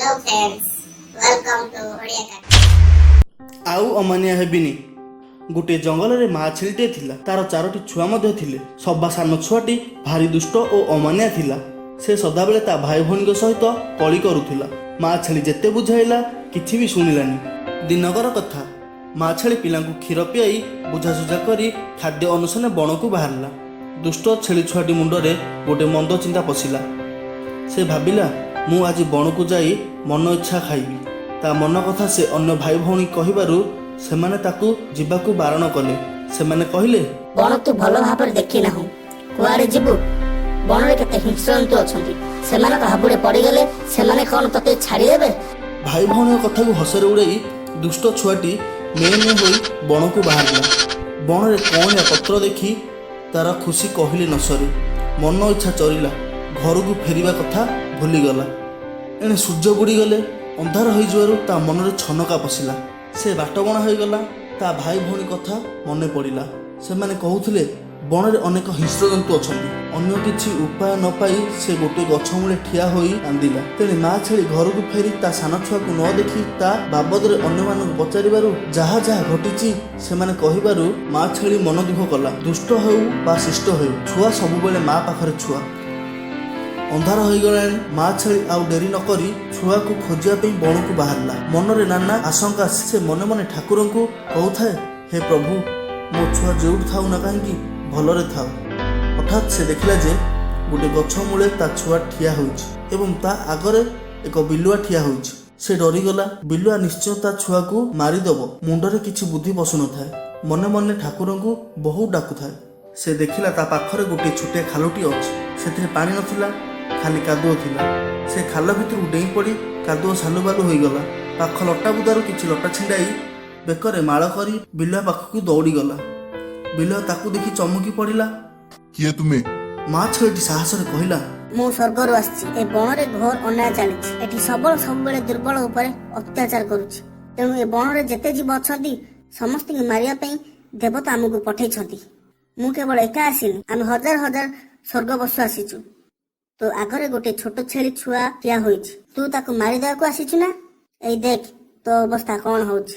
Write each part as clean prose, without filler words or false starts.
Hello friends, welcome to Odia Cat. ଆଉ ଅମାନିଆ ହେବିନି। ଗୋଟିଏ ଜଙ୍ଗଲରେ ମା ଛେଳିଟିଏ ଥିଲା। ତାର 4ଟି ଛୁଆ ମଧ୍ୟ ଥିଲେ। ସବା ସାନ ଛୁଆଟି ଭାରି ଦୁଷ୍ଟ ଓ ଅମାନିଆ ଥିଲା। ସେ ସଦାବେଳେ ତା ଭାଇ ଭଉଣୀଙ୍କ ସହିତ କଳି କରୁଥିଲା। ମା ଛେଳି ଯେତେ ବୁଝାଇଲା କିଛି ବି ଶୁଣିଲାନି। ଦିନକର କଥା, ମା ଛେଳି ପିଲାଙ୍କୁ କ୍ଷୀର ପିଆଇ ବୁଝାସୁଝା କରି ଖାଦ୍ୟ ଅନୁସାରେ ବଣକୁ ବାହାରିଲା। ଦୁଷ୍ଟ ଛେଳି ଛୁଆଟି ମୁଣ୍ଡରେ ଗୋଟିଏ ମନ୍ଦ ଚିନ୍ତା ପଶିଲା। ସେ ଭାବିଲା, ମୁଁ ଆଜି ବଣକୁ ଯାଇ ମନ ଇଚ୍ଛା ଖାଇବି। ତା ମନ କଥା ସେ ଅନ୍ୟ ଭାଇ ଭଉଣୀ କହିବାରୁ ସେମାନେ ତାକୁ ଯିବାକୁ ବାରଣ କଲେ। ସେମାନେ କହିଲେ, ବଣ ତୁ ଭଲ ଭାବରେ ଦେଖି ନାହୁଁ, କୁଆଡ଼େ ଯିବୁ? ବଣରେ କେତେ ହିଂସ୍ର ଜନ୍ତୁ ଅଛନ୍ତି, ସେମାନଙ୍କ ହାବୁଡ଼େ ପଡ଼ିଗଲେ ସେମାନେ କ'ଣ ତତେ ଛାଡ଼ିଦେବେ? ଭାଇ ଭଉଣୀଙ୍କ କଥାକୁ ହସରେ ଉଡ଼ାଇ ଦୁଷ୍ଟ ଛୁଆଟି ମେ ହୋଇ ବଣକୁ ବାହାରିଲା। ବଣରେ କଅଁଳିଆ ପତ୍ର ଦେଖି ତାର ଖୁସି କହିଲେ ନ ସରେ। ମନ ଇଚ୍ଛା ଚରିଲା, ଘରକୁ ଫେରିବା କଥା ଭୁଲିଗଲା। ଏଣେ ସୂର୍ଯ୍ୟ ବୁଡ଼ିଗଲେ। ଅନ୍ଧାର ହୋଇଯିବାରୁ ତା ମନରେ ଛନକା ପଶିଲା। ସେ ବାଟବଣା ହୋଇଗଲା। ତା ଭାଇ ଭଉଣୀ କଥା ମନେ ପଡ଼ିଲା। ସେମାନେ କହୁଥିଲେ ବଣରେ ଅନେକ ହିଂସ୍ର ଜନ୍ତୁ ଅଛନ୍ତି। ଅନ୍ୟ କିଛି ଉପାୟ ନ ପାଇ ସେ ଗୋଟିଏ ଗଛ ମୂଳେ ଠିଆ ହୋଇ କାନ୍ଦିଲା। ତେଣେ ମା ଛେଳି ଘରକୁ ଫେରି ତା ସାନ ଛୁଆକୁ ନ ଦେଖି ତା ବାବଦରେ ଅନ୍ୟମାନଙ୍କୁ ପଚାରିବାରୁ ଯାହା ଯାହା ଘଟିଛି ସେମାନେ କହିବାରୁ ମା ଛେଳି ମନ ଦୁଃଖ କଲା। ଦୁଷ୍ଟ ହେଉ ବା ଶିଷ୍ଟ ହେଉ, ଛୁଆ ସବୁବେଳେ ମା ପାଖରେ ଛୁଆ। ଅନ୍ଧାର ହୋଇଗଲାଣି। ମା ଛେଳି ଆଉ ଡେରି ନ କରି ଛୁଆକୁ ଖୋଜିବା ପାଇଁ ବଣକୁ ବାହାରିଲା। ମନରେ ନାନା ଆଶଙ୍କା। ସେ ମନେ ମନେ ଠାକୁରଙ୍କୁ କହୁଥାଏ, ହେ ପ୍ରଭୁ, ମୋ ଛୁଆ ଯେଉଁଠି ଥାଉ ନା କାହିଁକି ଭଲରେ ଥାଉ। ହଠାତ୍ ସେ ଦେଖିଲା ଯେ ଗୋଟେ ଗଛ ମୂଳେ ତା ଛୁଆ ଠିଆ ହୋଇଛି ଏବଂ ତା ଆଗରେ ଏକ ବିଲୁଆ ଠିଆ ହୋଇଛି। ସେ ଡରିଗଲା। ବିଲୁଆ ନିଶ୍ଚୟ ତା ଛୁଆକୁ ମାରିଦେବ। ମୁଣ୍ଡରେ କିଛି ବୁଦ୍ଧି ପଶୁନଥାଏ। ମନେ ମନେ ଠାକୁରଙ୍କୁ ବହୁ ଡାକୁଥାଏ। ସେ ଦେଖିଲା ତା ପାଖରେ ଗୋଟିଏ ଛୋଟିଆ ଖାଲଟି ଅଛି। ସେଥିରେ ପାଣି ନଥିଲା, ଖାଲି କାଦୁଅ ଥିଲା। ସେ ଖାଲ ଭିତରକୁ ଡେଇଁ ପଡ଼ି କାଦୁଅ ସାଲୁବାଲୁ ହୋଇଗଲା। ପାଖ ଲଟା ବୁଦାରୁ କିଛି ଲଟା ଛିଣ୍ଡାଇ ବେକରେ ମାଳ କରି ବିଲୁଆ ପାଖକୁ ଦୌଡ଼ିଗଲା। ବିଲୁଆ ତାକୁ ଦେଖି ଚମକି ପଡ଼ିଲା। କିଏ ତୁମେ? ମା ଛେଳିଟି ସାହସରେ କହିଲା, ମୁଁ ସ୍ୱର୍ଗରୁ ଆସିଛି। ଏ ବଣରେ ଘୋର ଅନ୍ୟାୟ ଚାଲିଛି। ଏଠି ସବଳ ସବୁବେଳେ ଦୁର୍ବଳ ଉପରେ ଅତ୍ୟାଚାର କରୁଛି। ତେଣୁ ଏ ବଣରେ ଯେତେ ଜୀବ ଅଛନ୍ତି ସମସ୍ତଙ୍କୁ ମାରିବା ପାଇଁ ଦେବତା ଆମକୁ ପଠେଇଛନ୍ତି। ମୁଁ କେବଳ ଏକା ଆସିନି, ଆମେ ହଜାର ହଜାର ସ୍ୱର୍ଗବାସୀ ଆସିଛୁ। ତୋ ଆଗରେ ଗୋଟେ ଛୋଟ ଛେଳି ଛୁଆ ଠିଆ ହୋଇଛି। ତୁ ତାକୁ ମାରିଦେବାକୁ ଆସିଛୁ ନା? ଏଇ ଦେଖ ତୋ ଅବସ୍ଥା କ'ଣ ହଉଛି।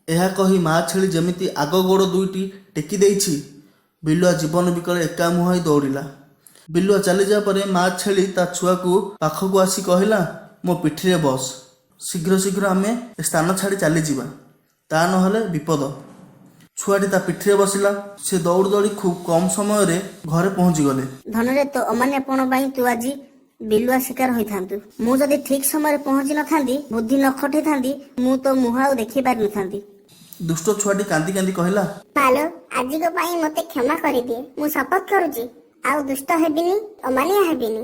ଏହା କହି ମା ଛେଳି ଯେମିତି ଆଗ ଗୋଡ଼ ଦୁଇଟି ଟେକି ଦେଇଛି, ବିଲୁଆ ଜୀବନ ବିକଳେ ଏକା ମୁହାଁଇ ଦୌଡ଼ିଲା। ବିଲୁଆ ଚାଲିଯିବା ପରେ ମା ଛେଳି ତା ଛୁଆକୁ ପାଖକୁ ଆସି କହିଲା, ମୋ ପିଠିରେ ବସ। ଶୀଘ୍ର ଶୀଘ୍ର ଆମେ ଏ ସ୍ଥାନ ଛାଡ଼ି ଚାଲିଯିବା, ତା ନହେଲେ ବିପଦ। ଛୁଆଟି ତା ପିଠିରେ ବସିଲା। ସେ ଦୌଡ଼ି ଦୌଡ଼ି ଖୁବ୍ କମ୍ ସମୟରେ ଘରେ ପହଞ୍ଚିଗଲେ। ଧନରେ ତୋ ଅମାନ୍ୟପଣ ପାଇଁ ତୁ ଆଜି ବିଲୁଆ ଶିକାର ହୋଇଥାନ୍ତୁ। ମୁଁ ଯଦି ଠିକ ସମୟରେ ପହଞ୍ଚି ନଥାନ୍ତି, ବୁଦ୍ଧି ନ ଖଟେଇଥାନ୍ତି, ମୁଁ ତୋ ମୁହଁ ଆଉ ଦେଖି ପାରିନଥାନ୍ତି। ଦୁଷ୍ଟ ଛୁଆଟି କାନ୍ଦି କାନ୍ଦି କହିଲା, ମାଲୋ, ଆଜିକ ପାଇଁ ମୋତେ କ୍ଷମା କରିଦିଏ। ମୁଁ ଶପଥ କରୁଛି ଆଉ ଦୁଷ୍ଟ ହେବିନି, ଅମାନିଆ ହେବିନି।